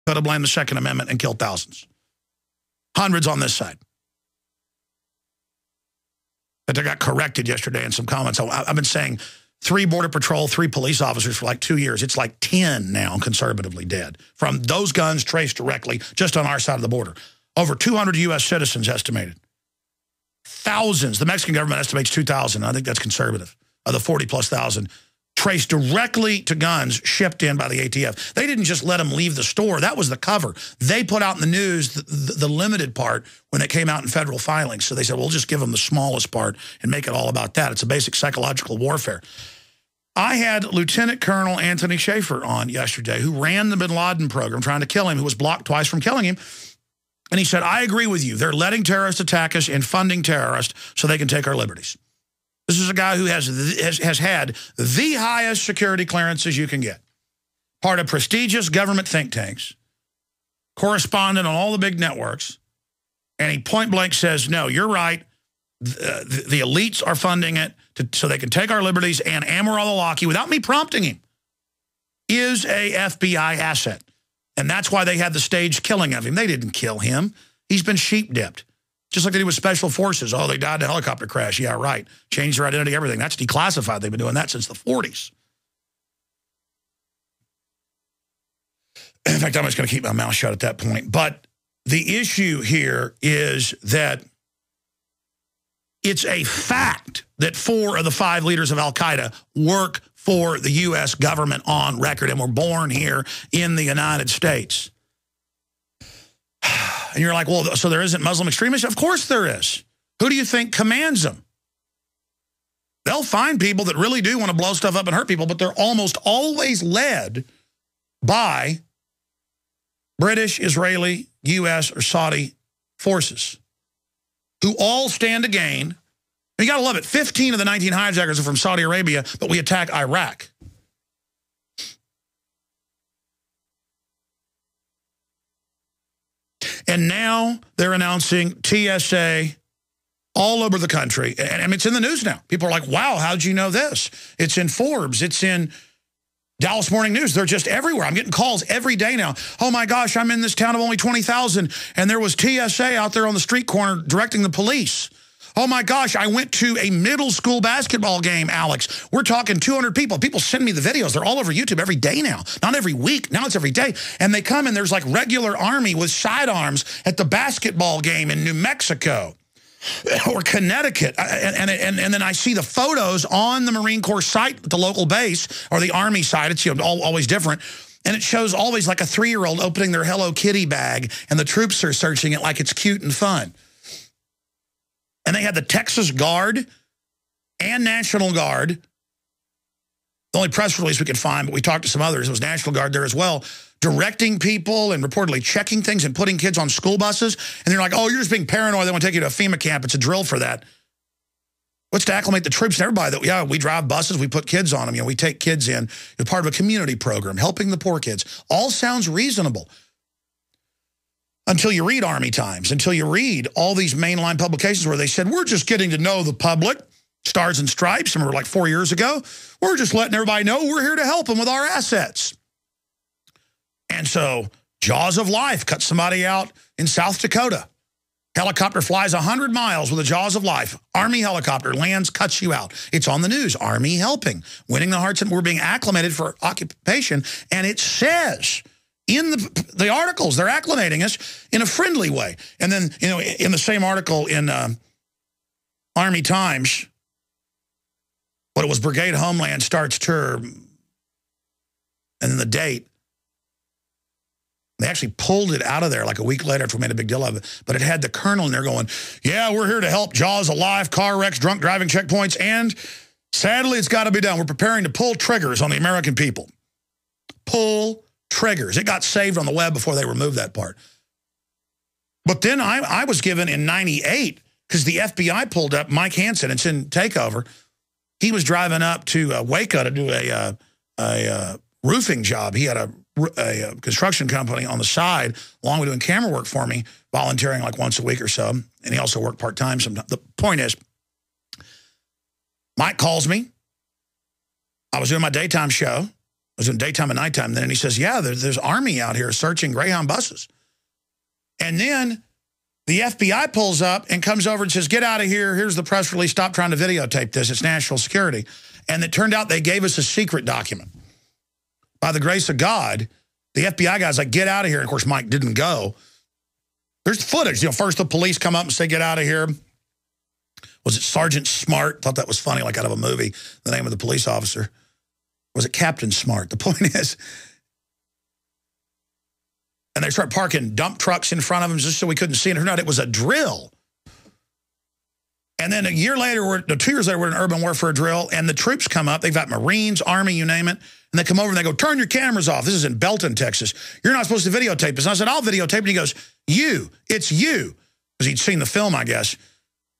but to blame the Second Amendment and kill thousands. Hundreds on this side. But they got corrected yesterday in some comments. I've been saying 3 Border Patrol, 3 police officers for like 2 years. It's like 10 now conservatively dead from those guns traced directly just on our side of the border. Over 200 U.S. citizens estimated. Thousands. The Mexican government estimates 2,000. I think that's conservative. Of the 40-plus thousand traced directly to guns shipped in by the ATF. They didn't just let them leave the store. That was the cover. They put out in the news the limited part when it came out in federal filings. So they said, we'll just give them the smallest part and make it all about that. It's a basic psychological warfare. I had Lieutenant Colonel Anthony Schaefer on yesterday, who ran the bin Laden program trying to kill him, who was blocked twice from killing him. And he said, I agree with you. They're letting terrorists attack us and funding terrorists so they can take our liberties. This is a guy who has had the highest security clearances you can get. Part of prestigious government think tanks, correspondent on all the big networks, and he point blank says, no, you're right. The elites are funding it so they can take our liberties, and Amor-al-Awlaki, without me prompting him, is a FBI asset. And that's why they had the staged killing of him. They didn't kill him. He's been sheep-dipped. Just like they do with special forces. Oh, they died in a helicopter crash. Yeah, right. Changed their identity, everything. That's declassified. They've been doing that since the 40s. In fact, I'm just going to keep my mouth shut at that point. But the issue here is that it's a fact that 4 of the 5 leaders of al-Qaeda work for the U.S. government on record and were born here in the United States. And you're like, well, so there isn't Muslim extremists? Of course there is. Who do you think commands them? They'll find people that really do want to blow stuff up and hurt people, but they're almost always led by British, Israeli, U.S., or Saudi forces who all stand to gain. And you got to love it. 15 of the 19 hijackers are from Saudi Arabia, but we attack Iraq. And now they're announcing TSA all over the country. And it's in the news now. People are like, wow, how'd you know this? It's in Forbes. It's in Dallas Morning News. They're just everywhere. I'm getting calls every day now. Oh, my gosh, I'm in this town of only 20,000, and there was TSA out there on the street corner directing the police. Oh, my gosh, I went to a middle school basketball game, Alex. We're talking 200 people. People send me the videos. They're all over YouTube every day now. Not every week. Now it's every day. And they come, and there's like regular army with sidearms at the basketball game in New Mexico or Connecticut. And then I see the photos on the Marine Corps site at the local base or the Army site. It's always different. And it shows always like a 3-year-old opening their Hello Kitty bag, and the troops are searching it like it's cute and fun. And they had the Texas Guard and National Guard. The only press release we could find, but we talked to some others, it was National Guard there as well, directing people and reportedly checking things and putting kids on school buses. And they're like, oh, you're just being paranoid. They want to take you to a FEMA camp. It's a drill for that. What's to acclimate the troops and everybody that, yeah, we drive buses, we put kids on them. You know, we take kids in as part of a community program, helping the poor kids. All sounds reasonable. Until you read Army Times, until you read all these mainline publications where they said, we're just getting to know the public, Stars and Stripes, remember like 4 years ago, we're just letting everybody know we're here to help them with our assets. And so Jaws of Life cut somebody out in South Dakota. Helicopter flies 100 miles with the Jaws of Life. Army helicopter lands, cuts you out. It's on the news. Army helping, winning the hearts, and we're being acclimated for occupation. And it says in the articles, they're acclimating us in a friendly way. And then, you know, in the same article in Army Times, what it was, Brigade Homeland starts tour, and then the date. They actually pulled it out of there like a week later after we made a big deal of it. But it had the colonel in there going, yeah, we're here to help Jaws alive, car wrecks, drunk driving checkpoints, and sadly, it's got to be done. We're preparing to pull triggers on the American people. Pull triggers. It got saved on the web before they removed that part. But then I was given in 98, because the FBI pulled up Mike Hansen. It's in Takeover. He was driving up to Waco to do a roofing job. He had a construction company on the side, along with doing camera work for me, volunteering like once a week or so. And he also worked part-time sometimes. The point is, Mike calls me. I was doing my daytime show. was in daytime and nighttime. Then he says, yeah, there's Army out here searching Greyhound buses. And then the FBI pulls up and comes over and says, get out of here. Here's the press release. Stop trying to videotape this. It's national security. And it turned out they gave us a secret document. By the grace of God, the FBI guy's like, get out of here. And of course, Mike didn't go. There's footage. First the police come up and say, get out of here. Was it Sergeant Smart? Thought that was funny, like out of a movie, the name of the police officer. Was it Captain Smart? The point is, and they start parking dump trucks in front of them just so we couldn't see it. It turned out it was a drill. And then a year later, 2 years later, we're in an urban warfare drill, and the troops come up. They've got Marines, Army, you name it. And they come over and they go, turn your cameras off. This is in Belton, Texas. You're not supposed to videotape this. And I said, I'll videotape it. And he goes, it's you. Because he'd seen the film, I guess.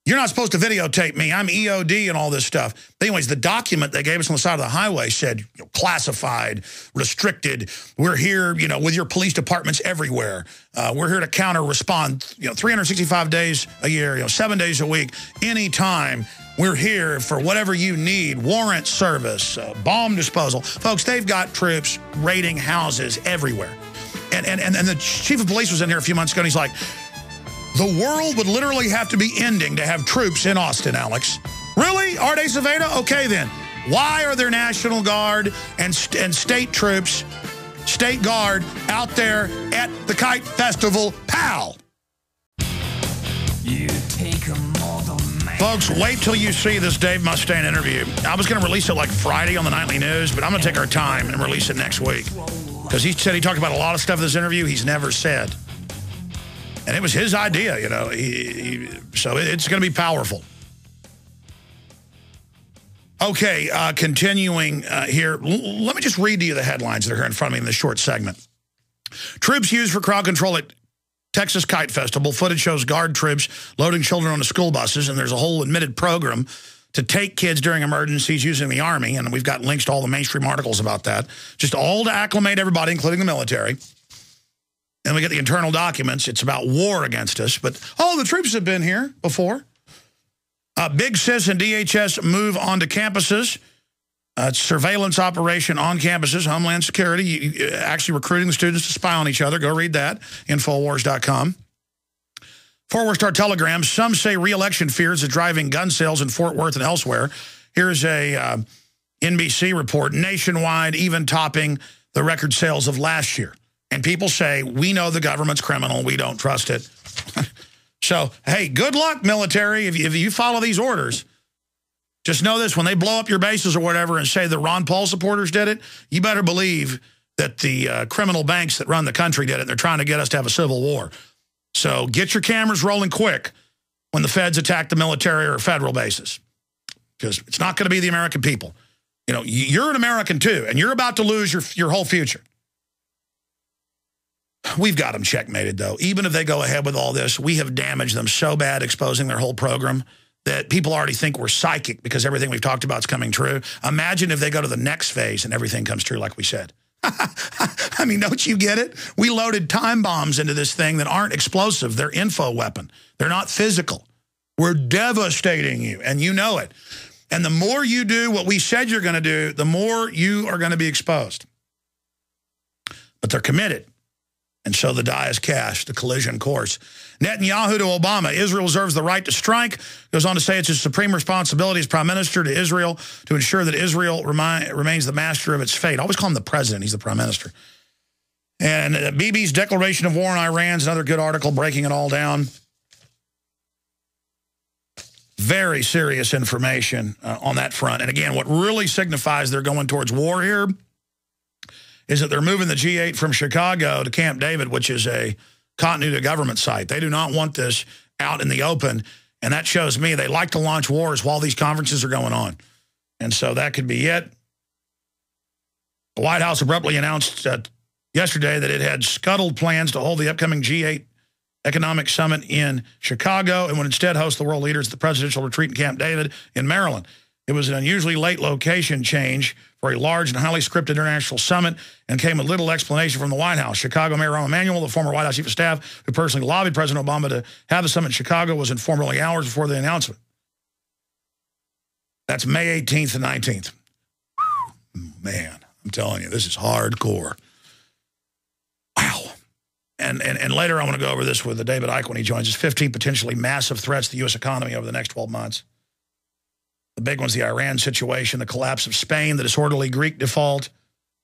You're not supposed to videotape me. I'm EOD and all this stuff. But anyways, the document they gave us on the side of the highway said, classified, restricted. We're here, with your police departments everywhere. We're here to counter-respond, 365 days a year, 7 days a week, anytime. We're here for whatever you need, warrant service, bomb disposal. Folks, they've got troops raiding houses everywhere. And the chief of police was in here a few months ago, and he's like, the world would literally have to be ending to have troops in Austin, Alex. Really? Arte Saveda? Okay, then. Why are there National Guard and state troops, state guard, out there at the Kite Festival? Pow! You take 'em all the man. Folks, wait till you see this Dave Mustaine interview. I was going to release it like Friday on the Nightly News, but I'm going to take our time and release it next week. Because he said he talked about a lot of stuff in this interview he's never said. And it was his idea, so it's going to be powerful. Okay, continuing here. Let me just read to you the headlines that are here in front of me in this short segment. Troops used for crowd control at Texas Kite Festival. Footage shows guard troops loading children onto school buses, and there's a whole admitted program to take kids during emergencies using the Army, and we've got links to all the mainstream articles about that. Just all to acclimate everybody, including the military. And we get the internal documents. It's about war against us. But, the troops have been here before. Big Sis and DHS move onto campuses. Surveillance operation on campuses, Homeland Security, actually recruiting the students to spy on each other. Go read that, Infowars.com. Forward Star Telegram, some say re-election fears are driving gun sales in Fort Worth and elsewhere. Here's a NBC report, nationwide, even topping the record sales of last year. And people say, we know the government's criminal. We don't trust it. So, hey, good luck, military. If you follow these orders, just know this. When they blow up your bases or whatever and say the Ron Paul supporters did it, you better believe that the criminal banks that run the country did it. They're trying to get us to have a civil war. So get your cameras rolling quick when the feds attack the military or federal bases. Because it's not going to be the American people. You're an American too, and you're about to lose your whole future. We've got them checkmated, though. Even if they go ahead with all this, we have damaged them so bad exposing their whole program that people already think we're psychic because everything we've talked about is coming true. Imagine if they go to the next phase and everything comes true like we said. I mean, don't you get it? We loaded time bombs into this thing that aren't explosive. They're info weapon. They're not physical. We're devastating you, and you know it. And the more you do what we said you're going to do, the more you are going to be exposed. But they're committed. And so the die is cast, the collision course. Netanyahu to Obama. Israel reserves the right to strike. Goes on to say it's his supreme responsibility as prime minister to Israel to ensure that Israel remains the master of its fate. I always call him the president. He's the prime minister. And Bibi's declaration of war on Iran is another good article breaking it all down. Very serious information on that front. And again, what really signifies they're going towards war here is that they're moving the G8 from Chicago to Camp David, which is a continuity of government site. They do not want this out in the open, and that shows me they like to launch wars while these conferences are going on. And so that could be it. The White House abruptly announced yesterday that it had scuttled plans to hold the upcoming G8 economic summit in Chicago and would instead host the world leaders at the presidential retreat in Camp David in Maryland. It was an unusually late location change for a large and highly scripted international summit and came with little explanation from the White House. Chicago Mayor Rahm Emanuel, the former White House chief of staff who personally lobbied President Obama to have the summit in Chicago, was informed only hours before the announcement. That's May 18th and 19th. Man, I'm telling you, this is hardcore. Wow. And later I want to go over this with David Icke when he joins us. 15 potentially massive threats to the U.S. economy over the next 12 months. The big one's the Iran situation, the collapse of Spain, the disorderly Greek default.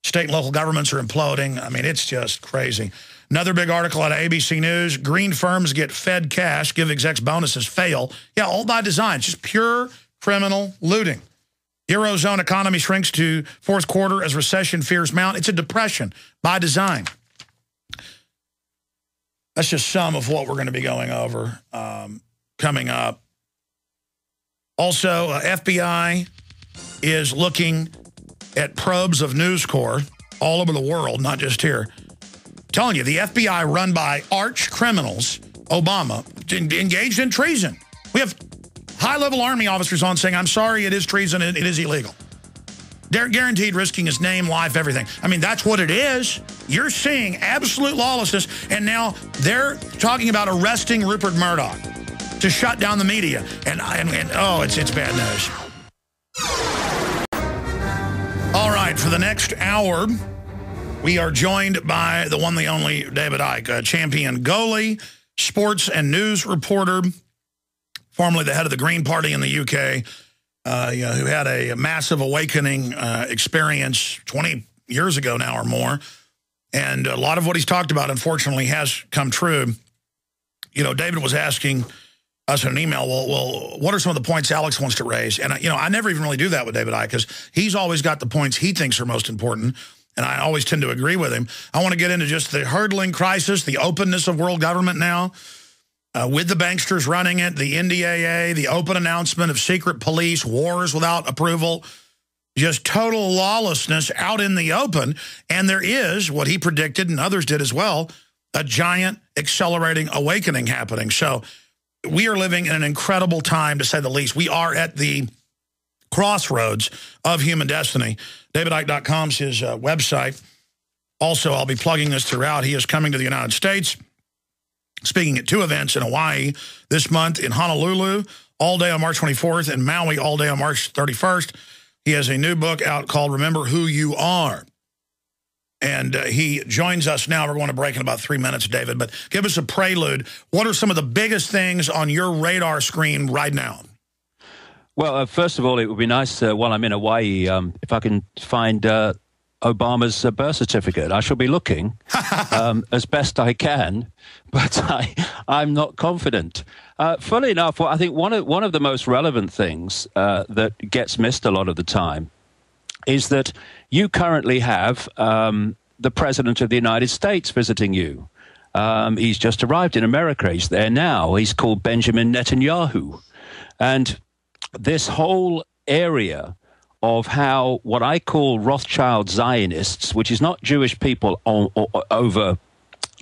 State and local governments are imploding. I mean, it's just crazy. Another big article out of ABC News. Green firms get fed cash, give execs bonuses, fail. Yeah, all by design. It's just pure criminal looting. Eurozone economy shrinks to fourth quarter as recession fears mount. It's a depression by design. That's just some of what we're going to be going over coming up. Also, FBI is looking at probes of News Corps all over the world, not just here. I'm telling you, the FBI run by arch criminals, Obama, engaged in treason. We have high-level Army officers on saying, I'm sorry, it is treason, it is illegal. They're guaranteed risking his name, life, everything. I mean, that's what it is. You're seeing absolute lawlessness, and now they're talking about arresting Rupert Murdoch to shut down the media. And oh, it's bad news. All right, for the next hour, we are joined by the one, the only David Icke, a champion goalie, sports and news reporter, formerly the head of the Green Party in the UK, who had a massive awakening experience 20 years ago now or more. And a lot of what he's talked about, unfortunately, has come true. You know, David was asking us in an email, well, what are some of the points Alex wants to raise? And, you know, I never even really do that with David Icke because he's always got the points he thinks are most important, and I always tend to agree with him. I want to get into just the hurdling crisis, the openness of world government now, with the banksters running it, the NDAA, the open announcement of secret police, wars without approval, just total lawlessness out in the open. And there is, what he predicted and others did as well, a giant accelerating awakening happening. So we are living in an incredible time, to say the least. We are at the crossroads of human destiny. DavidIcke.com is his website. Also, I'll be plugging this throughout. He is coming to the United States, speaking at 2 events in Hawaii this month, in Honolulu, all day on March 24th, and Maui, all day on March 31st. He has a new book out called Remember Who You Are. And he joins us now. We're going to break in about 3 minutes, David. But give us a prelude. What are some of the biggest things on your radar screen right now? Well, first of all, it would be nice while I'm in Hawaii, if I can find Obama's birth certificate. I shall be looking as best I can, but I'm not confident. Funnily enough, I think one of the most relevant things that gets missed a lot of the time is that you currently have the President of the United States visiting you. He's just arrived in America. He's there now. He's called Benjamin Netanyahu. And this whole area of how what I call Rothschild Zionists, which is not Jewish people over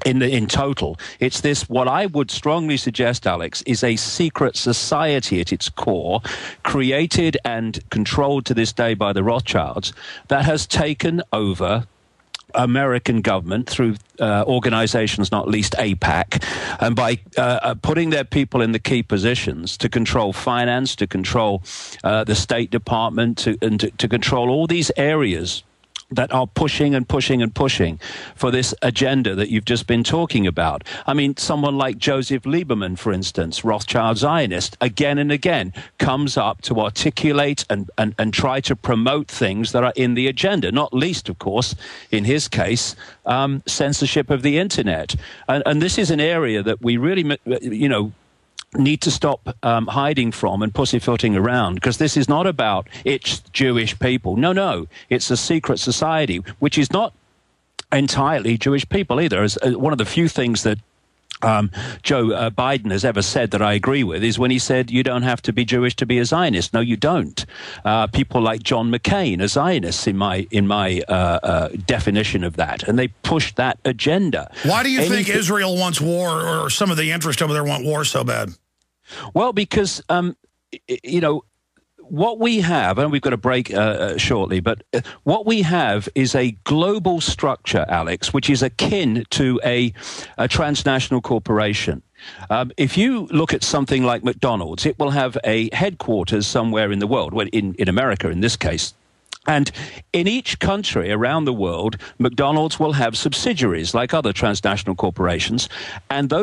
in total, it's this, what I would strongly suggest, Alex, is a secret society at its core, created and controlled to this day by the Rothschilds, that has taken over American government through organizations, not least AIPAC, and by putting their people in the key positions to control finance, to control the State Department, to control all these areas that are pushing and pushing and pushing for this agenda that you've just been talking about. I mean, someone like Joseph Lieberman, for instance, Rothschild Zionist, again and again comes up to articulate and try to promote things that are in the agenda, not least, of course, in his case, censorship of the internet. And this is an area that we really, need to stop hiding from and pussyfooting around, because this is not about it's Jewish people. No, it's a secret society, which is not entirely Jewish people either. As one of the few things that Joe Biden has ever said that I agree with is when he said you don't have to be Jewish to be a Zionist. No, you don't. People like John McCain are Zionists in my definition of that, and they push that agenda. Why do you think Israel wants war, or some of the interest over there want war so bad? Well, because, what we have, and we've got to break shortly, but what we have is a global structure, Alex, which is akin to a transnational corporation. If you look at something like McDonald's, it will have a headquarters somewhere in the world, in America in this case, And in each country around the world, McDonald's will have subsidiaries like other transnational corporations, and those